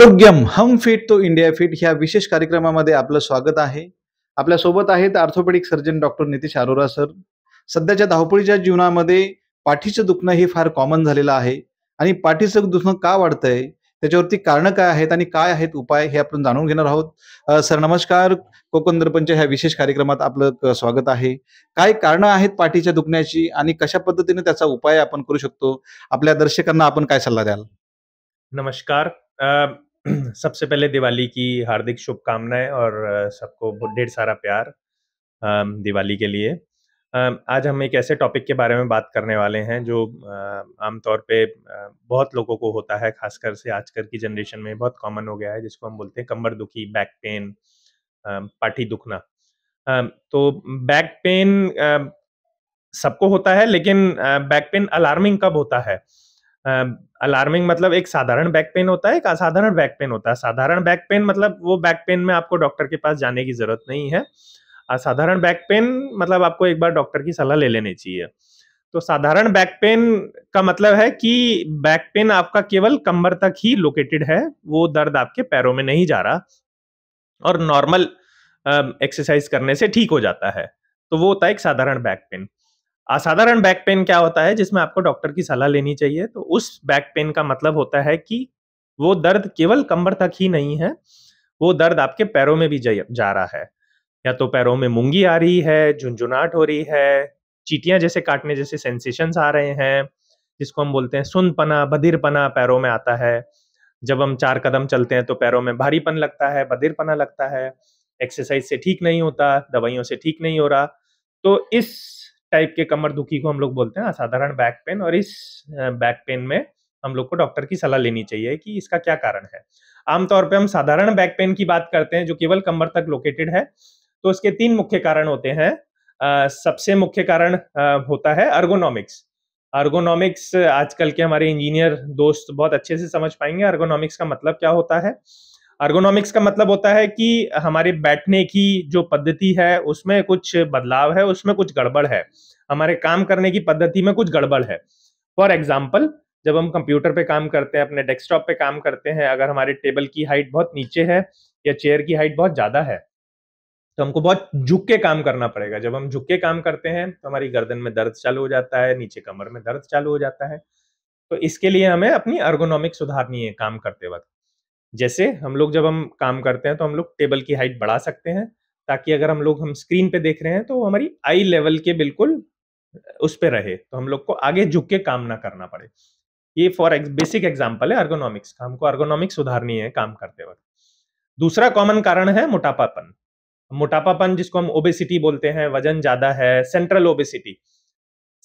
आरोग्यम हम फिट तो India fit ह्या विशेष कार्यक्रमामध्ये आपलं स्वागत आहे. आपल्या सोबत आहेत orthopaedic surgeon doctor Nitish Arora sir. सध्याच्या धावपळीच्या जीवनामध्ये पाठीचं दुखणं हे फार कॉमन झालेलं आहे आणि पाठीचं दुखणं का वाढतंय? त्याच्यावरती कारणं काय आहेत आणि काय आहेत उपाय हे आपण जाणून घेणार आहोत. सर नमस्कार. कोकण दर्पणच्या ह्या विशेष कार्यक्रमात आपलं स्वागत आहे. काय कारणं आहेत पाठीच्या दुखण्याची आणि कशा पद्धतीने त्याचा उपाय आपण करू शकतो? आपल्या दर्शकांना आपण काय सल्ला द्याल? नमस्कार। सबसे पहले दिवाली की हार्दिक शुभकामनाएं और सबको ढेर सारा प्यार दिवाली के लिए। आज हम एक ऐसे टॉपिक के बारे में बात करने वाले हैं जो आमतौर पे बहुत लोगों को होता है, खासकर से आजकल की जनरेशन में बहुत कॉमन हो गया है, जिसको हम बोलते हैं कमर दुखी, बैक पेन, पाठी दुखना। तो बैक पेन सबको होता है, लेकिन बैक पेन अलार्मिंग कब होता है? अलार्मिंग मतलब एक साधारण बैक पेन होता है, एक असाधारण बैक पेन होता है। साधारण बैक पेन मतलब वो बैक पेन में आपको डॉक्टर के पास जाने की जरूरत नहीं है। असाधारण बैक पेन मतलब आपको एक बार डॉक्टर की सलाह ले लेनी चाहिए। तो साधारण बैक पेन का मतलब है कि बैक पेन आपका केवल कमर तक ही लोकेटेड है, वो दर्द आपके पैरों में नहीं जा रहा और नॉर्मल एक्सरसाइज करने से ठीक हो जाता है। तो वो होता है एक साधारण बैक पेन। असाधारण बैक पेन क्या होता है, जिसमें आपको डॉक्टर की सलाह लेनी चाहिए। तो उस बैक पेन का मतलब होता है कि वो दर्द केवल कमर तक ही नहीं है, वो दर्द आपके पैरों में भी जा रहा है। या तो पैरों में मूंगी आ रही है, झुनझुनाहट हो रही है, चींटियां जैसे काटने जैसे सेंसेशंस आ रहे हैं, जिसको हम बोलते हैं सुनपना, बधिरपना पैरों में आता है। जब हम 4 कदम चलते हैं तो पैरों में भारीपन लगता है, बधिरपना लगता है। एक्सरसाइज से ठीक नहीं होता, दवाइयों से ठीक नहीं हो रहा। तो इस टाइप के कमर दुखी को हम लोग बोलते हैं असाधारण बैक पेन, और इस बैक पेन में हम लोग को डॉक्टर की सलाह लेनी चाहिए कि इसका क्या कारण है। आमतौर पे हम साधारण बैक पेन की बात करते हैं जो केवल कमर तक लोकेटेड है, तो इसके 3 मुख्य कारण होते हैं। सबसे मुख्य कारण होता है अर्गोनॉमिक्स। अर्गोनॉमिक्स आजकल के हमारे इंजीनियर दोस्त बहुत अच्छे से समझ पाएंगे अर्गोनॉमिक्स का मतलब क्या होता है। अर्गोनॉमिक्स का मतलब होता है कि हमारे बैठने की जो पद्धति है उसमें कुछ बदलाव है, उसमें कुछ गड़बड़ है, हमारे काम करने की पद्धति में कुछ गड़बड़ है। फॉर एग्जाम्पल, जब हम कंप्यूटर पे काम करते हैं, अपने डेस्कटॉप पे काम करते हैं, अगर हमारे टेबल की हाइट बहुत नीचे है या चेयर की हाइट बहुत ज्यादा है, तो हमको बहुत झुक के काम करना पड़ेगा। जब हम झुक के काम करते हैं तो हमारी गर्दन में दर्द चालू हो जाता है, नीचे कमर में दर्द चालू हो जाता है। तो इसके लिए हमें अपनी अर्गोनॉमिक सुधारनी है काम करते वक्त। जैसे हम लोग जब हम काम करते हैं तो हम लोग टेबल की हाइट बढ़ा सकते हैं, ताकि अगर हम स्क्रीन पे देख रहे हैं तो हमारी आई लेवल के बिल्कुल उस पे रहे, तो हम लोग को आगे झुक के काम ना करना पड़े। ये बेसिक एग्जांपल है अर्गोनॉमिक्स का, हमको अर्गोनॉमिक्स सुधारनी है काम करते वक्त। दूसरा कॉमन कारण है मोटापापन। मोटापापन जिसको हम ओबेसिटी बोलते हैं, वजन ज्यादा है, सेंट्रल ओबेसिटी।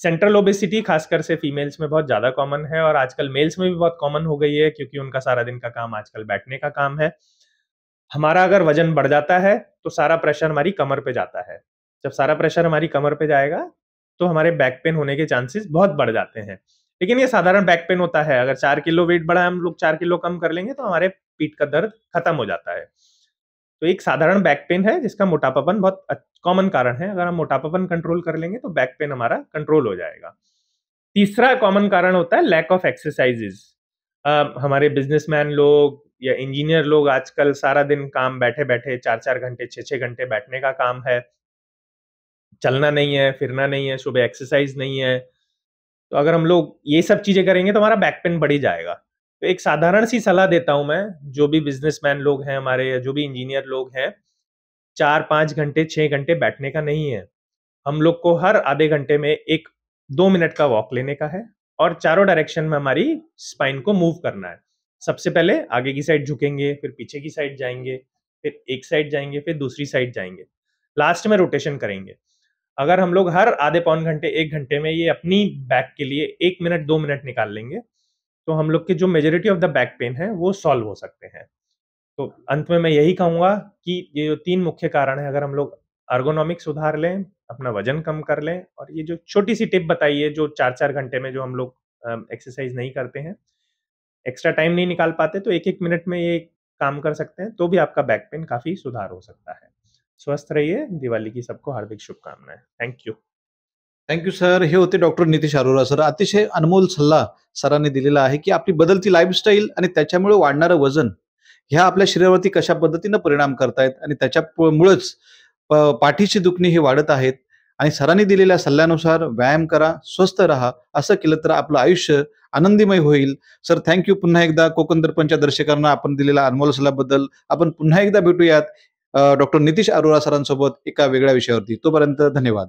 सेंट्रल ओबेसिटी खासकर से फीमेल्स में बहुत ज्यादा कॉमन है, और आजकल मेल्स में भी बहुत कॉमन हो गई है, क्योंकि उनका सारा दिन का काम आजकल बैठने का काम है। हमारा अगर वजन बढ़ जाता है तो सारा प्रेशर हमारी कमर पे जाता है। जब सारा प्रेशर हमारी कमर पे जाएगा तो हमारे बैक पेन होने के चांसेस बहुत बढ़ जाते हैं। लेकिन ये साधारण बैक पेन होता है, अगर 4 किलो वेट बढ़ा है, हम लोग 4 किलो कम कर लेंगे तो हमारे पीठ का दर्द खत्म हो जाता है। तो एक साधारण बैक पेन है जिसका मोटापापन बहुत कॉमन कारण है। अगर हम मोटापापन कंट्रोल कर लेंगे तो बैक पेन हमारा कंट्रोल हो जाएगा। तीसरा कॉमन कारण होता है लैक ऑफ एक्सरसाइजेज। हमारे बिजनेसमैन लोग या इंजीनियर लोग आजकल सारा दिन काम बैठे बैठे 4-4 घंटे 6-6 घंटे बैठने का काम है, चलना नहीं है, फिरना नहीं है, सुबह एक्सरसाइज नहीं है। तो अगर हम लोग ये सब चीजें करेंगे तो हमारा बैक पेन बढ़ ही जाएगा। तो एक साधारण सी सलाह देता हूं मैं, जो भी बिजनेसमैन लोग हैं हमारे, या जो भी इंजीनियर लोग हैं, 4-5 घंटे 6 घंटे बैठने का नहीं है। हम लोग को हर आधे घंटे में 1-2 मिनट का वॉक लेने का है, और चारों डायरेक्शन में हमारी स्पाइन को मूव करना है। सबसे पहले आगे की साइड झुकेंगे, फिर पीछे की साइड जाएंगे, फिर एक साइड जाएंगे, फिर दूसरी साइड जाएंगे, लास्ट में रोटेशन करेंगे। अगर हम लोग हर आधे पौन घंटे 1 घंटे में ये अपनी बैक के लिए 1 मिनट 2 मिनट निकाल लेंगे, तो हम लोग के जो majority of the back pain है वो सॉल्व हो सकते हैं। तो अंत में मैं यही कहूंगा कि ये जो 3 मुख्य कारण है, अगर हम लोग अर्गोनॉमिक सुधार लें, अपना वजन कम कर लें, और ये जो छोटी सी टिप बताई है, जो 4-4 घंटे में जो हम लोग एक्सरसाइज नहीं करते हैं, एक्स्ट्रा टाइम नहीं निकाल पाते, तो 1-1 मिनट में ये काम कर सकते हैं, तो भी आपका बैक पेन काफी सुधार हो सकता है। स्वस्थ रहिए। दिवाली की सबको हार्दिक शुभकामनाएं। Thank you. Thank you sir. हे होते डॉक्टर नितीश अरोरा सर. अतिशय अनमोल सल्ला सरांनी दिलेला आहे, की आपली बदलती लाईफस्टाईल आणि त्याच्यामुळे वाढणारं वजन ह्या आपल्या शरीरावरती कशा पद्धतीनं परिणाम करतायत आणि त्याच्यामुळेच पाठीची दुखणी ही वाढत आहेत. आणि सरांनी दिलेल्या सल्ल्यानुसार व्यायाम करा, स्वस्थ राहा. असं केलं तर आपलं आयुष्य आनंदीमय होईल. सर, थँक पुन्हा एकदा कोकण दर्पणच्या दर्शकांना आपण दिलेल्या अनमोल सल्ल्याबद्दल. आपण पुन्हा एकदा भेटूयात डॉक्टर नितीश अरोरा सरांसोबत एका वेगळ्या विषयावरती. तोपर्यंत धन्यवाद.